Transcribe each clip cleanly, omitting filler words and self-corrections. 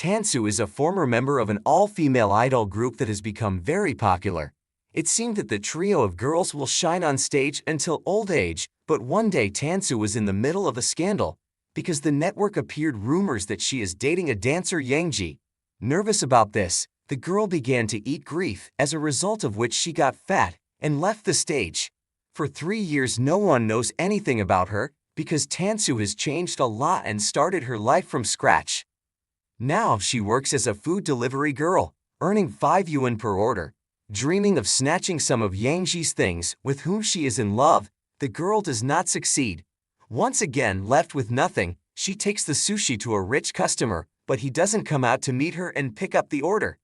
Tansu is a former member of an all-female idol group that has become very popular. It seemed that the trio of girls will shine on stage until old age, but one day Tansu was in the middle of a scandal because the network appeared rumors that she is dating a dancer Yangji. Nervous about this, the girl began to eat grief, as a result of which she got fat and left the stage. For 3 years no one knows anything about her because Tansu has changed a lot and started her life from scratch. Now she works as a food delivery girl, earning 5 yuan per order. Dreaming of snatching some of Yangji's things, with whom she is in love, the girl does not succeed. Once again left with nothing, she takes the sushi to a rich customer, but he doesn't come out to meet her and pick up the order.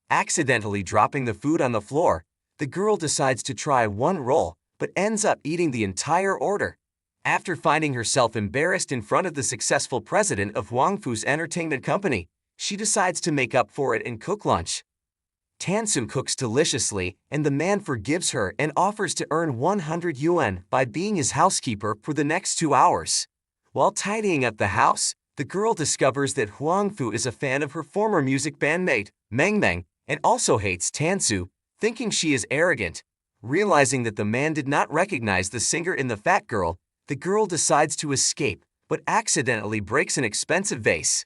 Accidentally dropping the food on the floor, the girl decides to try one roll, but ends up eating the entire order. After finding herself embarrassed in front of the successful president of Huangfu's entertainment company, she decides to make up for it and cook lunch. Tansu cooks deliciously, and the man forgives her and offers to earn 100 yuan by being his housekeeper for the next 2 hours. While tidying up the house, the girl discovers that Huangfu is a fan of her former music bandmate, Meng, and also hates Tansu, thinking she is arrogant. Realizing that the man did not recognize the singer in the fat girl, the girl decides to escape, but accidentally breaks an expensive vase.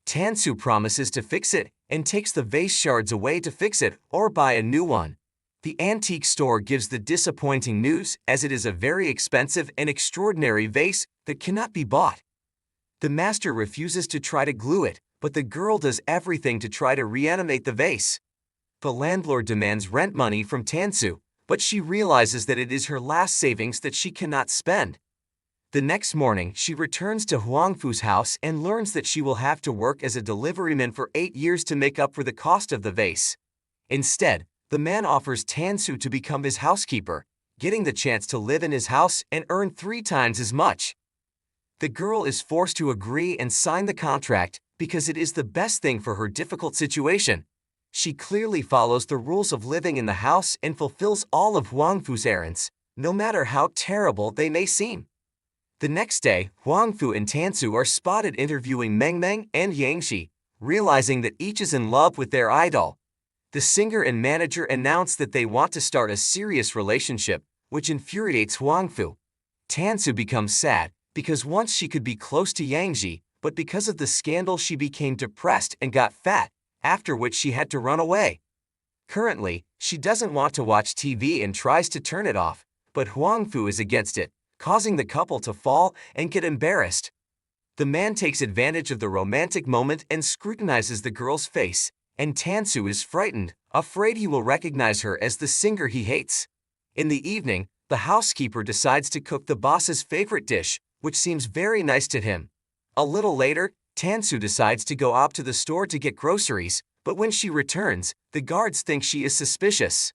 Tansu promises to fix it and takes the vase shards away to fix it or buy a new one. The antique store gives the disappointing news, as it is a very expensive and extraordinary vase that cannot be bought. The master refuses to try to glue it, but the girl does everything to try to reanimate the vase. The landlord demands rent money from Tansu, but she realizes that it is her last savings that she cannot spend. The next morning, she returns to Huangfu's house and learns that she will have to work as a deliveryman for 8 years to make up for the cost of the vase. Instead, the man offers Tansu to become his housekeeper, getting the chance to live in his house and earn 3 times as much. The girl is forced to agree and sign the contract because it is the best thing for her difficult situation. She clearly follows the rules of living in the house and fulfills all of Huangfu's errands, no matter how terrible they may seem. The next day, Huangfu and Tansu are spotted interviewing Meng and Yangji, realizing that each is in love with their idol. The singer and manager announce that they want to start a serious relationship, which infuriates Huangfu. Tansu becomes sad because once she could be close to Yangji, but because of the scandal she became depressed and got fat, after which she had to run away. Currently, she doesn't want to watch TV and tries to turn it off, but Huangfu is against it, causing the couple to fall and get embarrassed. The man takes advantage of the romantic moment and scrutinizes the girl's face, and Tansu is frightened, afraid he will recognize her as the singer he hates. In the evening, the housekeeper decides to cook the boss's favorite dish, which seems very nice to him. A little later, Tansu decides to go out to the store to get groceries, but when she returns, the guards think she is suspicious.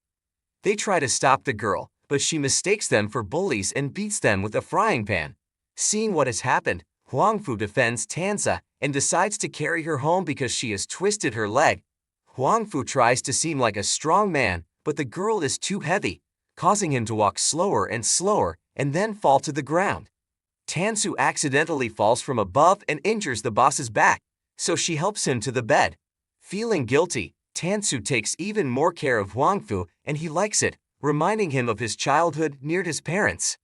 They try to stop the girl, but she mistakes them for bullies and beats them with a frying pan. Seeing what has happened, Huangfu defends Tansa and decides to carry her home because she has twisted her leg. Huangfu tries to seem like a strong man, but the girl is too heavy, causing him to walk slower and then fall to the ground. Tansu accidentally falls from above and injures the boss's back, so she helps him to the bed. Feeling guilty, Tansu takes even more care of Huangfu, and he likes it, reminding him of his childhood near his parents.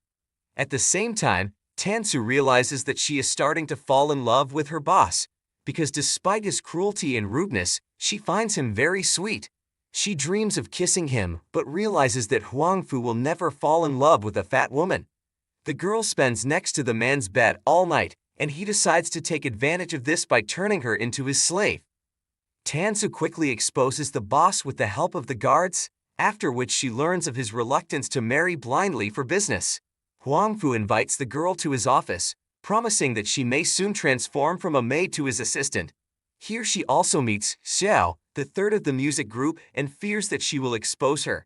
At the same time, Tansu realizes that she is starting to fall in love with her boss, because despite his cruelty and rudeness, she finds him very sweet. She dreams of kissing him, but realizes that Huangfu will never fall in love with a fat woman. The girl spends next to the man's bed all night, and he decides to take advantage of this by turning her into his slave. Tansu quickly exposes the boss with the help of the guards, after which she learns of his reluctance to marry blindly for business. Huangfu invites the girl to his office, promising that she may soon transform from a maid to his assistant. Here she also meets Xiao, the third of the music group, and fears that she will expose her.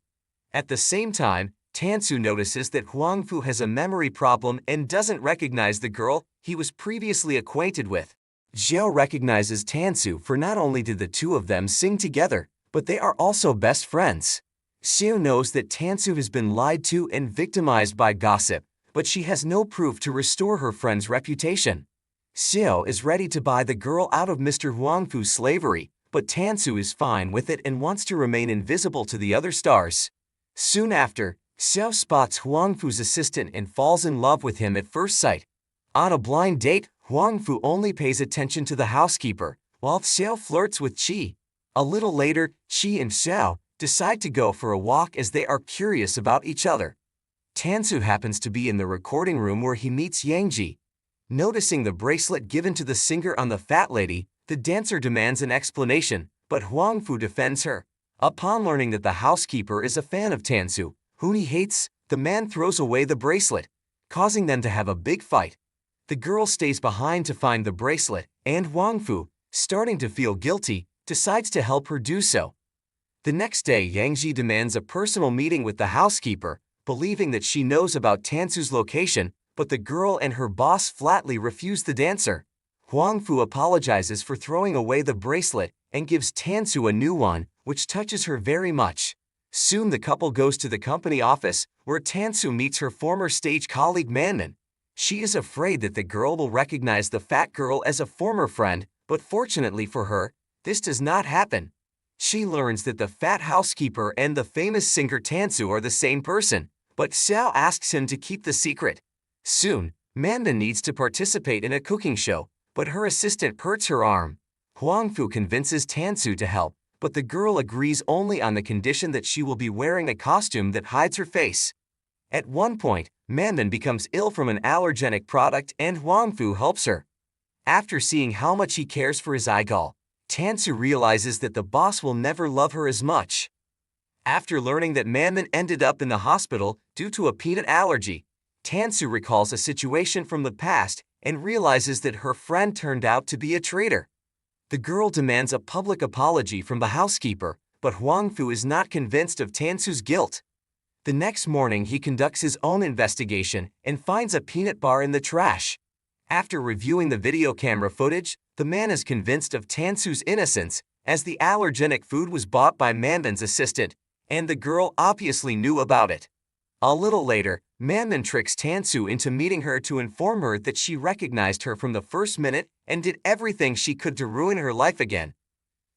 At the same time, Tansu notices that Huangfu has a memory problem and doesn't recognize the girl he was previously acquainted with. Xiao recognizes Tansu, for not only did the two of them sing together, but they are also best friends. Xiao knows that Tansu has been lied to and victimized by gossip, but she has no proof to restore her friend's reputation. Xiao is ready to buy the girl out of Mr. Huangfu's slavery, but Tansu is fine with it and wants to remain invisible to the other stars. Soon after, Xiao spots Huangfu's assistant and falls in love with him at first sight. On a blind date, Huangfu only pays attention to the housekeeper, while Xiao flirts with Qi. A little later, Qi and Xiao decide to go for a walk as they are curious about each other. Tansu happens to be in the recording room where he meets Yangji. Noticing the bracelet given to the singer on the fat lady, the dancer demands an explanation, but Huangfu defends her. Upon learning that the housekeeper is a fan of Tansu, whom he hates, the man throws away the bracelet, causing them to have a big fight. The girl stays behind to find the bracelet, and Huangfu, starting to feel guilty, decides to help her do so. The next day, Yangji demands a personal meeting with the housekeeper, believing that she knows about Tansu's location, but the girl and her boss flatly refuse the dancer. Huangfu apologizes for throwing away the bracelet and gives Tansu a new one, which touches her very much. Soon the couple goes to the company office, where Tansu meets her former stage colleague Manman. She is afraid that the girl will recognize the fat girl as a former friend, but fortunately for her, this does not happen. She learns that the fat housekeeper and the famous singer Tansu are the same person, but Xiao asks him to keep the secret. Soon, Manman needs to participate in a cooking show, but her assistant hurts her arm. Huangfu convinces Tansu to help, but the girl agrees only on the condition that she will be wearing a costume that hides her face. At one point, Manman becomes ill from an allergenic product and Huangfu helps her. After seeing how much he cares for his idol, Tansu realizes that the boss will never love her as much. After learning that Manman ended up in the hospital due to a peanut allergy, Tansu recalls a situation from the past and realizes that her friend turned out to be a traitor. The girl demands a public apology from the housekeeper, but Huangfu is not convinced of Tansu's guilt. The next morning he conducts his own investigation and finds a peanut bar in the trash. After reviewing the video camera footage, the man is convinced of Tansu's innocence, as the allergenic food was bought by Manman's assistant, and the girl obviously knew about it. A little later, Manman tricks Tansu into meeting her to inform her that she recognized her from the first minute and did everything she could to ruin her life again.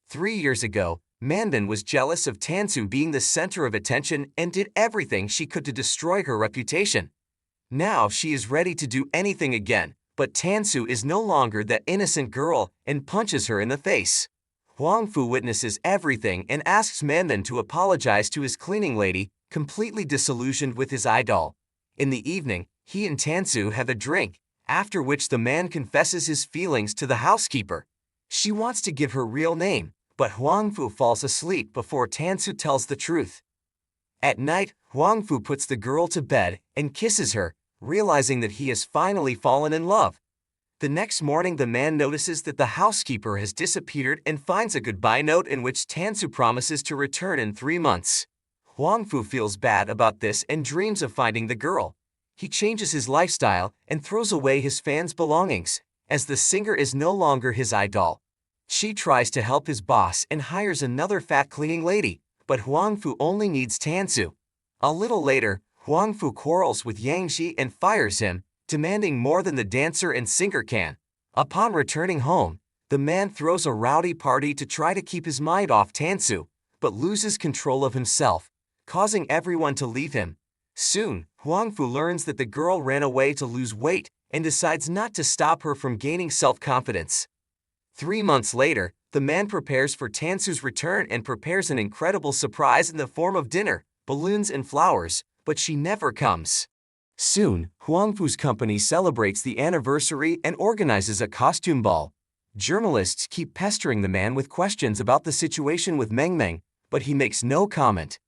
3 years ago, Manman was jealous of Tansu being the center of attention and did everything she could to destroy her reputation. Now she is ready to do anything again, but Tansu is no longer that innocent girl and punches her in the face. Huangfu witnesses everything and asks Manman to apologize to his cleaning lady, completely disillusioned with his idol. In the evening, he and Tansu have a drink, after which the man confesses his feelings to the housekeeper. She wants to give her real name, but Huangfu falls asleep before Tansu tells the truth. At night, Huangfu puts the girl to bed and kisses her, realizing that he has finally fallen in love. The next morning, the man notices that the housekeeper has disappeared and finds a goodbye note in which Tansu promises to return in 3 months. Huangfu feels bad about this and dreams of finding the girl. He changes his lifestyle and throws away his fans' belongings, as the singer is no longer his idol. She tries to help his boss and hires another fat cleaning lady, but Huangfu only needs Tansu. A little later, Huangfu quarrels with Yangji and fires him, demanding more than the dancer and singer can. Upon returning home, the man throws a rowdy party to try to keep his mind off Tansu, but loses control of himself, causing everyone to leave him. Soon, Huangfu learns that the girl ran away to lose weight and decides not to stop her from gaining self-confidence. 3 months later, the man prepares for Tansu's return and prepares an incredible surprise in the form of dinner, balloons and flowers, but she never comes. Soon, Huangfu's company celebrates the anniversary and organizes a costume ball. Journalists keep pestering the man with questions about the situation with Meng Meng, but he makes no comment.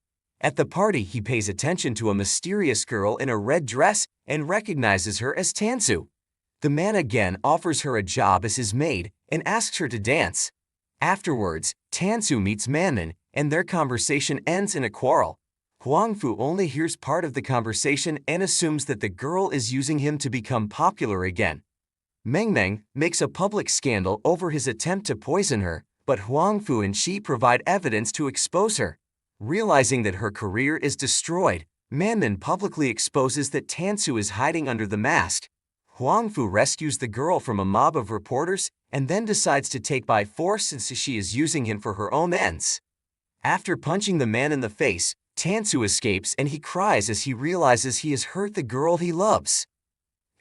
At the party, he pays attention to a mysterious girl in a red dress and recognizes her as Tansu. The man again offers her a job as his maid and asks her to dance. Afterwards, Tansu meets Manman, and their conversation ends in a quarrel. Huangfu only hears part of the conversation and assumes that the girl is using him to become popular again. Meng Meng makes a public scandal over his attempt to poison her, but Huangfu and Qi provide evidence to expose her. Realizing that her career is destroyed, Manman publicly exposes that Tansu is hiding under the mask. Huang Fu rescues the girl from a mob of reporters and then decides to take by force since she is using him for her own ends. After punching the man in the face, Tansu escapes and he cries as he realizes he has hurt the girl he loves.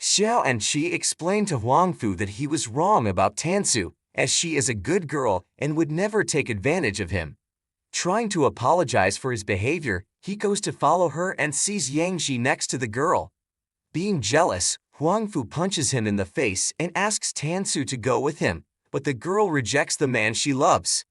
Xiao and Qi explain to Huang Fu that he was wrong about Tansu, as she is a good girl and would never take advantage of him. Trying to apologize for his behavior, he goes to follow her and sees Yang Ji next to the girl. Being jealous, Huang Fu punches him in the face and asks Tansu to go with him, but the girl rejects the man she loves.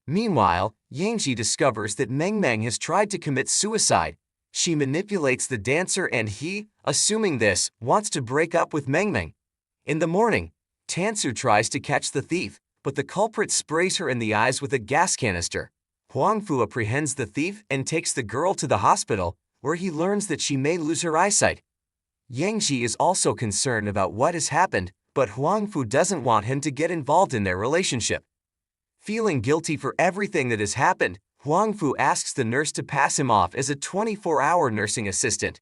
Meanwhile, Yang Ji discovers that Meng Meng has tried to commit suicide. She manipulates the dancer and he, assuming this, wants to break up with Meng Meng. In the morning, Tansu tries to catch the thief, but the culprit sprays her in the eyes with a gas canister. Huang Fu apprehends the thief and takes the girl to the hospital, where he learns that she may lose her eyesight. Yang Ji is also concerned about what has happened, but Huang Fu doesn't want him to get involved in their relationship. Feeling guilty for everything that has happened, Huang Fu asks the nurse to pass him off as a 24-hour nursing assistant.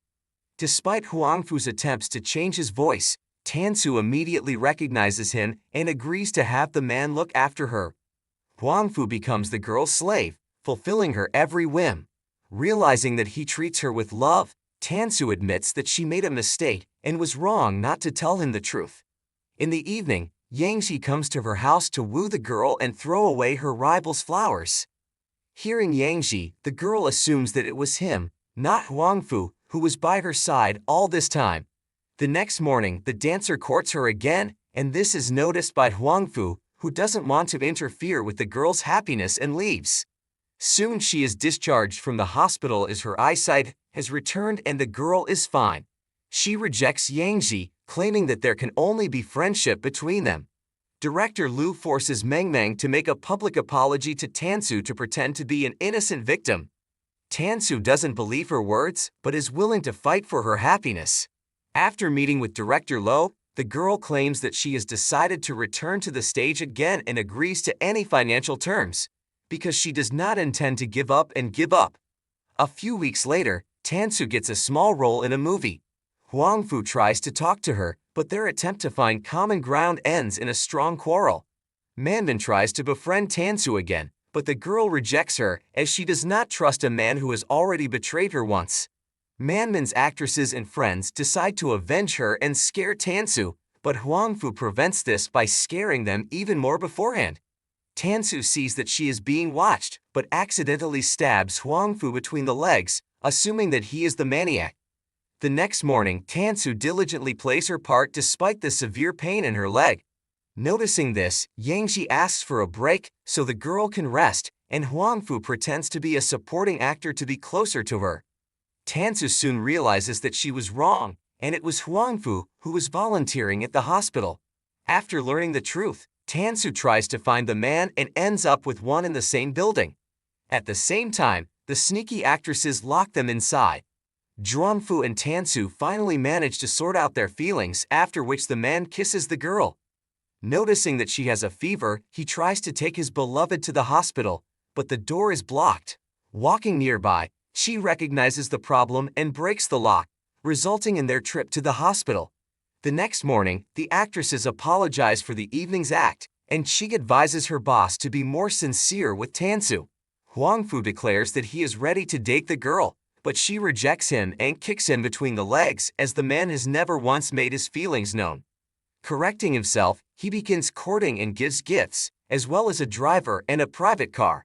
Despite Huang Fu's attempts to change his voice, Tansu immediately recognizes him and agrees to have the man look after her. Huang Fu becomes the girl's slave, fulfilling her every whim. Realizing that he treats her with love, Tansu admits that she made a mistake and was wrong not to tell him the truth. In the evening, Yang Ji comes to her house to woo the girl and throw away her rival's flowers. Hearing Yang Ji, the girl assumes that it was him, not Huang Fu, who was by her side all this time. The next morning, the dancer courts her again, and this is noticed by Huang Fu, who doesn't want to interfere with the girl's happiness and leaves. Soon she is discharged from the hospital as her eyesight has returned and the girl is fine. She rejects Yang Ji, claiming that there can only be friendship between them. Director Liu forces Meng Meng to make a public apology to Tansu to pretend to be an innocent victim. Tansu doesn't believe her words, but is willing to fight for her happiness. After meeting with Director Liu, the girl claims that she has decided to return to the stage again and agrees to any financial terms, because she does not intend to give up and give up. A few weeks later, Tansu gets a small role in a movie. Huang Fu tries to talk to her, but their attempt to find common ground ends in a strong quarrel. Manmin tries to befriend Tansu again, but the girl rejects her as she does not trust a man who has already betrayed her once. Manmin's actresses and friends decide to avenge her and scare Tansu, but Huang Fu prevents this by scaring them even more beforehand. Tansu sees that she is being watched, but accidentally stabs Huang Fu between the legs, assuming that he is the maniac. The next morning, Tansu diligently plays her part despite the severe pain in her leg. Noticing this, Yang Ji asks for a break so the girl can rest, and Huang Fu pretends to be a supporting actor to be closer to her. Tansu soon realizes that she was wrong, and it was Huang Fu who was volunteering at the hospital. After learning the truth, Tansu tries to find the man and ends up with one in the same building. At the same time, the sneaky actresses lock them inside. Zhuangfu and Tansu finally manage to sort out their feelings, after which the man kisses the girl. Noticing that she has a fever, he tries to take his beloved to the hospital, but the door is blocked. Walking nearby, she recognizes the problem and breaks the lock, resulting in their trip to the hospital. The next morning, the actresses apologize for the evening's act, and she advises her boss to be more sincere with Tansu. Huangfu declares that he is ready to date the girl, but she rejects him and kicks him between the legs as the man has never once made his feelings known. Correcting himself, he begins courting and gives gifts, as well as a driver and a private car.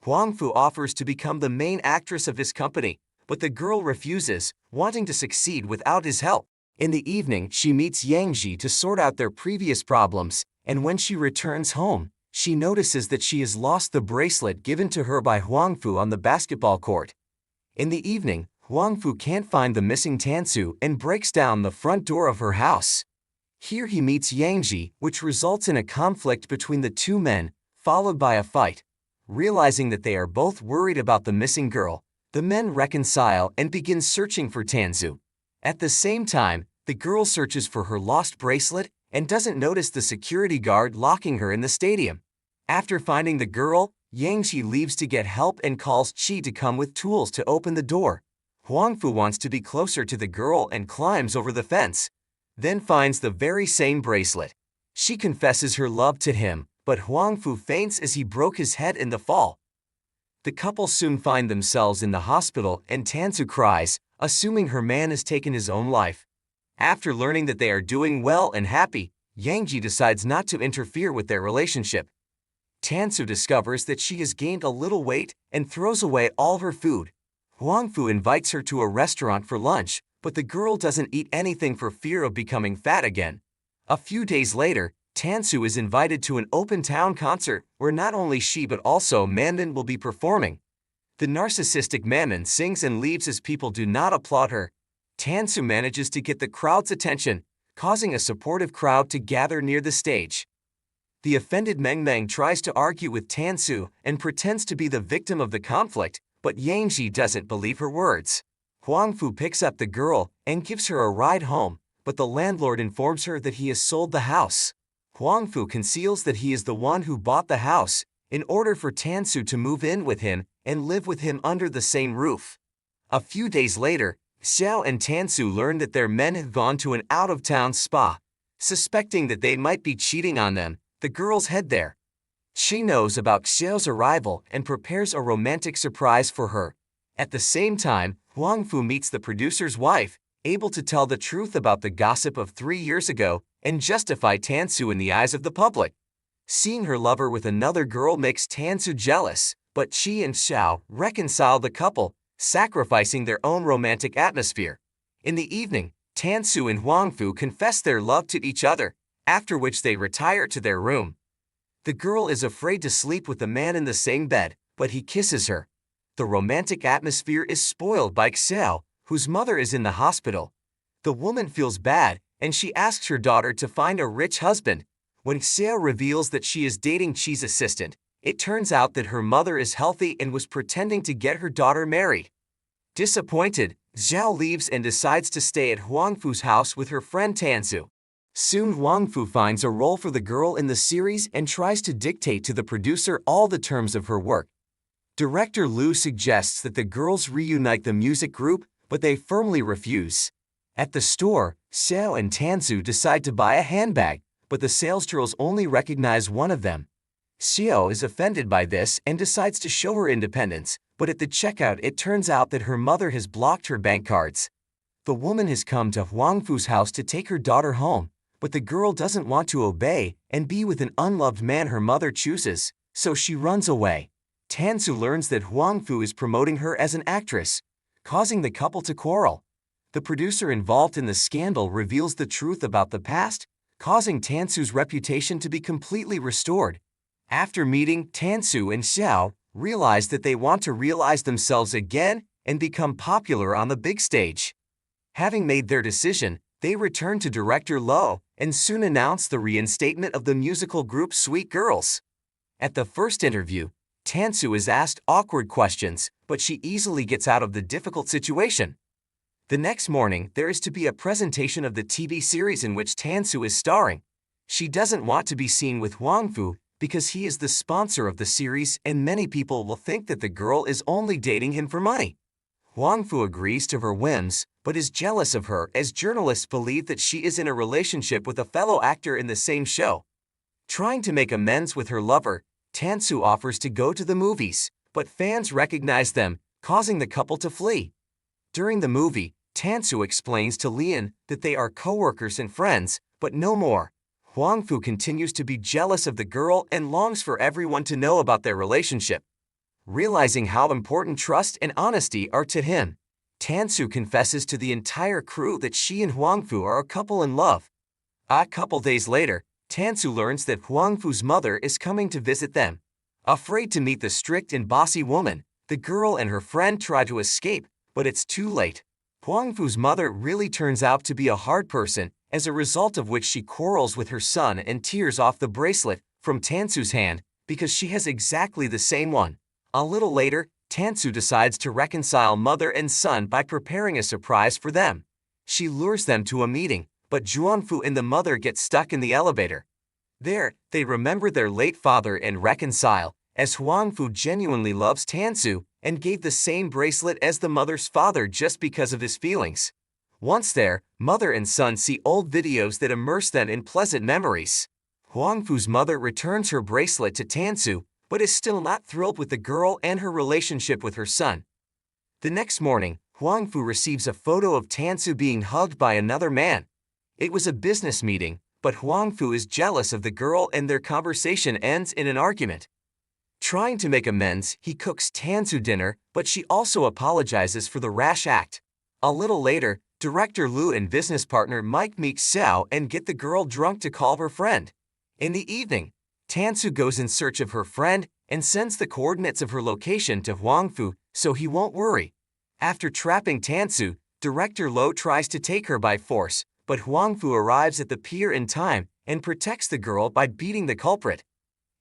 Huangfu offers to become the main actress of his company, but the girl refuses, wanting to succeed without his help. In the evening, she meets Yang Ji to sort out their previous problems, and when she returns home, she notices that she has lost the bracelet given to her by Huangfu on the basketball court. In the evening, Huangfu can't find the missing Tansu and breaks down the front door of her house. Here he meets Yang Ji, which results in a conflict between the two men, followed by a fight. Realizing that they are both worried about the missing girl, the men reconcile and begin searching for Tansu. At the same time, the girl searches for her lost bracelet and doesn't notice the security guard locking her in the stadium. After finding the girl, Yang Ji leaves to get help and calls Qi to come with tools to open the door. Huangfu wants to be closer to the girl and climbs over the fence. then finds the very same bracelet. She confesses her love to him, but Huangfu faints as he broke his head in the fall. The couple soon find themselves in the hospital and Tansu cries, assuming her man has taken his own life. After learning that they are doing well and happy, Yangji decides not to interfere with their relationship. Tansu discovers that she has gained a little weight and throws away all her food. Huangfu invites her to a restaurant for lunch, but the girl doesn't eat anything for fear of becoming fat again. A few days later, Tansu is invited to an open-town concert where not only she but also Mandan will be performing. The narcissistic Mandan sings and leaves as people do not applaud her. Tansu manages to get the crowd's attention, causing a supportive crowd to gather near the stage. The offended Meng Meng tries to argue with Tansu and pretends to be the victim of the conflict, but Yangji doesn't believe her words. Huangfu picks up the girl and gives her a ride home, but the landlord informs her that he has sold the house. Huangfu conceals that he is the one who bought the house, in order for Tansu to move in with him and live with him under the same roof. A few days later, Xiao and Tansu learn that their men have gone to an out-of-town spa. Suspecting that they might be cheating on them, the girls head there. She knows about Xiao's arrival and prepares a romantic surprise for her. At the same time, Huangfu meets the producer's wife, able to tell the truth about the gossip of 3 years ago and justify Tansu in the eyes of the public. Seeing her lover with another girl makes Tansu jealous, but she and Xiao reconcile the couple, sacrificing their own romantic atmosphere. In the evening, Tansu and Huangfu confess their love to each other, after which they retire to their room. The girl is afraid to sleep with the man in the same bed, but he kisses her. The romantic atmosphere is spoiled by Xiao, whose mother is in the hospital. The woman feels bad, and she asks her daughter to find a rich husband. When Xiao reveals that she is dating Qi's assistant, it turns out that her mother is healthy and was pretending to get her daughter married. Disappointed, Xiao leaves and decides to stay at Huangfu's house with her friend Tansu. Soon Huangfu finds a role for the girl in the series and tries to dictate to the producer all the terms of her work. Director Liu suggests that the girls reunite the music group, but they firmly refuse. At the store, Xiao and Tansu decide to buy a handbag, but the salesgirls only recognize one of them. Xiao is offended by this and decides to show her independence, but at the checkout it turns out that her mother has blocked her bank cards. The woman has come to Huangfu's house to take her daughter home, but the girl doesn't want to obey and be with an unloved man her mother chooses, so she runs away. Tansu learns that Huangfu is promoting her as an actress, causing the couple to quarrel. The producer involved in the scandal reveals the truth about the past, causing Tansu's reputation to be completely restored. After meeting, Tansu and Xiao realize that they want to realize themselves again and become popular on the big stage. Having made their decision, they return to director Lo and soon announce the reinstatement of the musical group Sweet Girls. At the first interview, Tansu is asked awkward questions, but she easily gets out of the difficult situation. The next morning, there is to be a presentation of the TV series in which Tansu is starring. She doesn't want to be seen with Huangfu because he is the sponsor of the series and many people will think that the girl is only dating him for money. Huangfu agrees to her whims, but is jealous of her as journalists believe that she is in a relationship with a fellow actor in the same show. Trying to make amends with her lover, Tansu offers to go to the movies, but fans recognize them, causing the couple to flee. During the movie, Tansu explains to Lian that they are co-workers and friends, but no more. Huangfu continues to be jealous of the girl and longs for everyone to know about their relationship. Realizing how important trust and honesty are to him, Tansu confesses to the entire crew that she and Huangfu are a couple in love. A couple days later, Tansu learns that Huangfu's mother is coming to visit them. Afraid to meet the strict and bossy woman, the girl and her friend try to escape, but it's too late. Huangfu's mother really turns out to be a hard person, as a result of which she quarrels with her son and tears off the bracelet from Tansu's hand because she has exactly the same one. A little later, Tansu decides to reconcile mother and son by preparing a surprise for them. She lures them to a meeting, but Juanfu and the mother get stuck in the elevator. There, they remember their late father and reconcile, as Huangfu genuinely loves Tansu and gave the same bracelet as the mother's father just because of his feelings. Once there, mother and son see old videos that immerse them in pleasant memories. Huangfu's mother returns her bracelet to Tansu, but is still not thrilled with the girl and her relationship with her son. The next morning, Huangfu receives a photo of Tansu being hugged by another man. It was a business meeting, but Huangfu is jealous of the girl and their conversation ends in an argument. Trying to make amends, he cooks Tansu dinner, but she also apologizes for the rash act. A little later, director Lu and business partner Mike meet Xiao and get the girl drunk to call her friend. In the evening, Tansu goes in search of her friend and sends the coordinates of her location to Huangfu so he won't worry. After trapping Tansu, director Lo tries to take her by force, but Huangfu arrives at the pier in time and protects the girl by beating the culprit.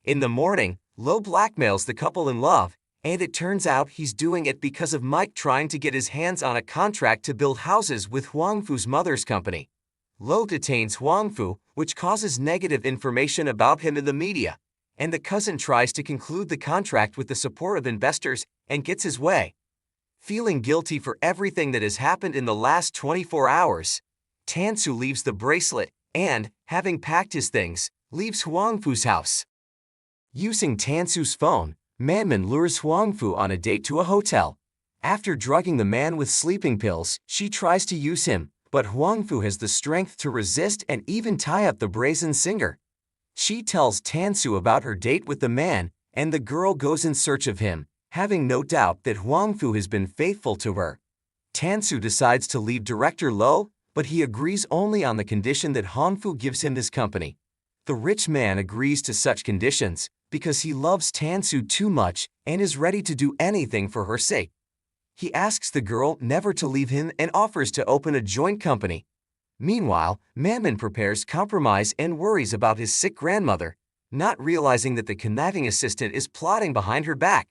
In the morning, Lo blackmails the couple in love, and it turns out he's doing it because of Mike trying to get his hands on a contract to build houses with Huangfu's mother's company. Lo detains Huangfu, which causes negative information about him in the media, and the cousin tries to conclude the contract with the support of investors and gets his way. Feeling guilty for everything that has happened in the last 24 hours, Tansu leaves the bracelet and, having packed his things, leaves Huangfu's house. Using Tansu's phone, Manman lures Huangfu on a date to a hotel. After drugging the man with sleeping pills, she tries to use him, but Huangfu has the strength to resist and even tie up the brazen singer. She tells Tansu about her date with the man, and the girl goes in search of him, having no doubt that Huangfu has been faithful to her. Tansu decides to leave director Lo, but he agrees only on the condition that Huangfu gives him his company. The rich man agrees to such conditions because he loves Tansu too much and is ready to do anything for her sake. He asks the girl never to leave him and offers to open a joint company. Meanwhile, Manman prepares compromise and worries about his sick grandmother, not realizing that the conniving assistant is plotting behind her back.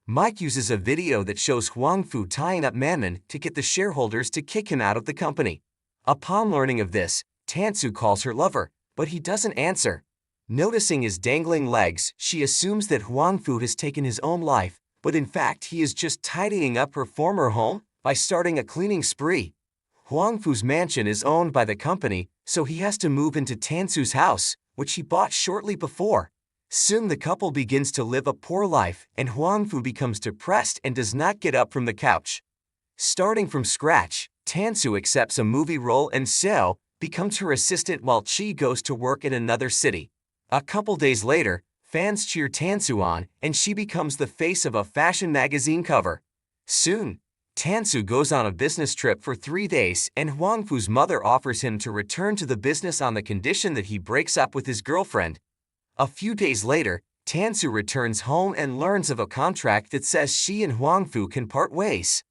Mike uses a video that shows Huangfu tying up Manman to get the shareholders to kick him out of the company. Upon learning of this, Tansu calls her lover, but he doesn't answer. Noticing his dangling legs, she assumes that Huangfu has taken his own life, but in fact he is just tidying up her former home by starting a cleaning spree. Huangfu's mansion is owned by the company, so he has to move into Tansu's house, which he bought shortly before. Soon the couple begins to live a poor life, and Huangfu becomes depressed and does not get up from the couch. Starting from scratch, Tansu accepts a movie role and Xiao becomes her assistant while Chi goes to work in another city. A couple days later, fans cheer Tansu on, and she becomes the face of a fashion magazine cover. Soon, Tansu goes on a business trip for 3 days, and Huangfu's mother offers him to return to the business on the condition that he breaks up with his girlfriend. A few days later, Tansu returns home and learns of a contract that says she and Huangfu can part ways.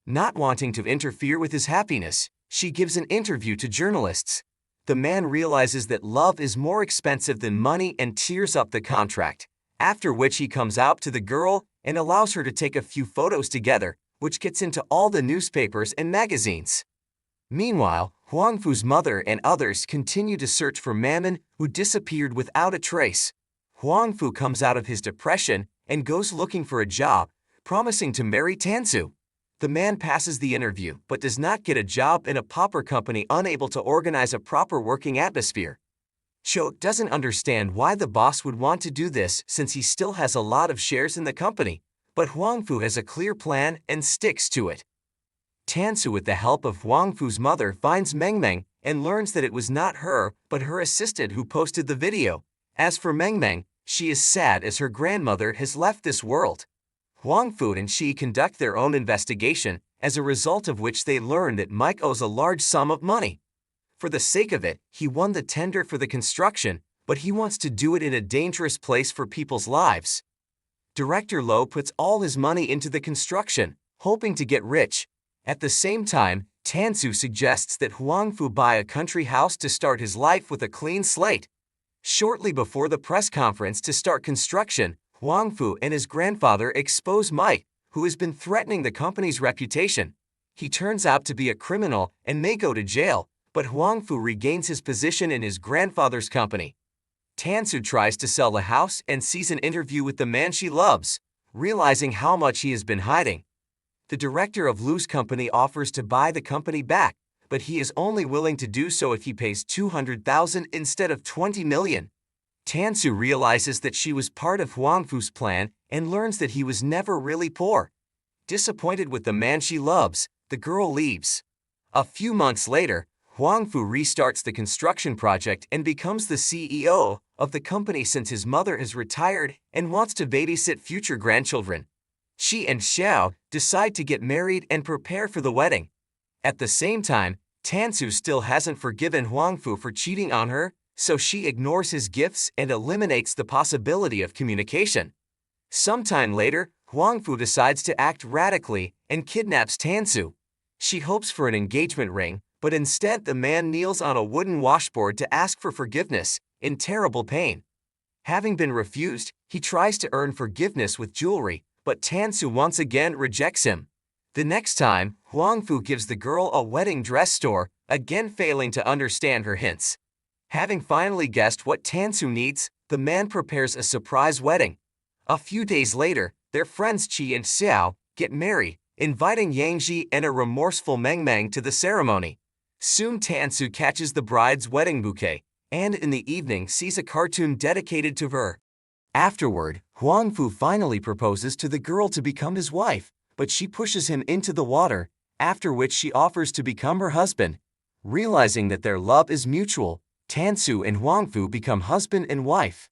Not wanting to interfere with his happiness, she gives an interview to journalists. The man realizes that love is more expensive than money and tears up the contract, after which he comes out to the girl and allows her to take a few photos together, which gets into all the newspapers and magazines. Meanwhile, Huangfu's mother and others continue to search for Manman, who disappeared without a trace. Huangfu comes out of his depression and goes looking for a job, promising to marry Tansu. The man passes the interview but does not get a job in a pauper company unable to organize a proper working atmosphere. Cho doesn't understand why the boss would want to do this since he still has a lot of shares in the company, but Huangfu has a clear plan and sticks to it. Tansu, with the help of Huangfu's mother, finds Meng and learns that it was not her but her assistant who posted the video. As for Meng, she is sad as her grandmother has left this world. Huangfu and she conduct their own investigation, as a result of which they learn that Mike owes a large sum of money. For the sake of it, he won the tender for the construction, but he wants to do it in a dangerous place for people's lives. Director Lo puts all his money into the construction, hoping to get rich. At the same time, Tansu suggests that Huangfu buy a country house to start his life with a clean slate. Shortly before the press conference to start construction, Huangfu and his grandfather expose Mike, who has been threatening the company's reputation. He turns out to be a criminal and may go to jail, but Huangfu regains his position in his grandfather's company. Tansu tries to sell the house and sees an interview with the man she loves, realizing how much he has been hiding. The director of Lu's company offers to buy the company back, but he is only willing to do so if he pays 200,000 instead of 20 million. Tansu realizes that she was part of Huangfu's plan and learns that he was never really poor. Disappointed with the man she loves, the girl leaves. A few months later, Huangfu restarts the construction project and becomes the CEO of the company since his mother is retired and wants to babysit future grandchildren. She and Xiao decide to get married and prepare for the wedding. At the same time, Tansu still hasn't forgiven Huangfu for cheating on her, so she ignores his gifts and eliminates the possibility of communication. Sometime later, Huangfu decides to act radically and kidnaps Tansu. She hopes for an engagement ring, but instead the man kneels on a wooden washboard to ask for forgiveness, in terrible pain. Having been refused, he tries to earn forgiveness with jewelry, but Tansu once again rejects him. The next time, Huangfu gives the girl a wedding dress store, again failing to understand her hints. Having finally guessed what Tansu needs, the man prepares a surprise wedding. A few days later, their friends Qi and Xiao get married, inviting Yangji and a remorseful Mengmeng to the ceremony. Soon Tansu catches the bride's wedding bouquet, and in the evening sees a cartoon dedicated to her. Afterward, Huangfu finally proposes to the girl to become his wife, but she pushes him into the water, after which she offers to become her husband. Realizing that their love is mutual, Tansu and Huangfu become husband and wife.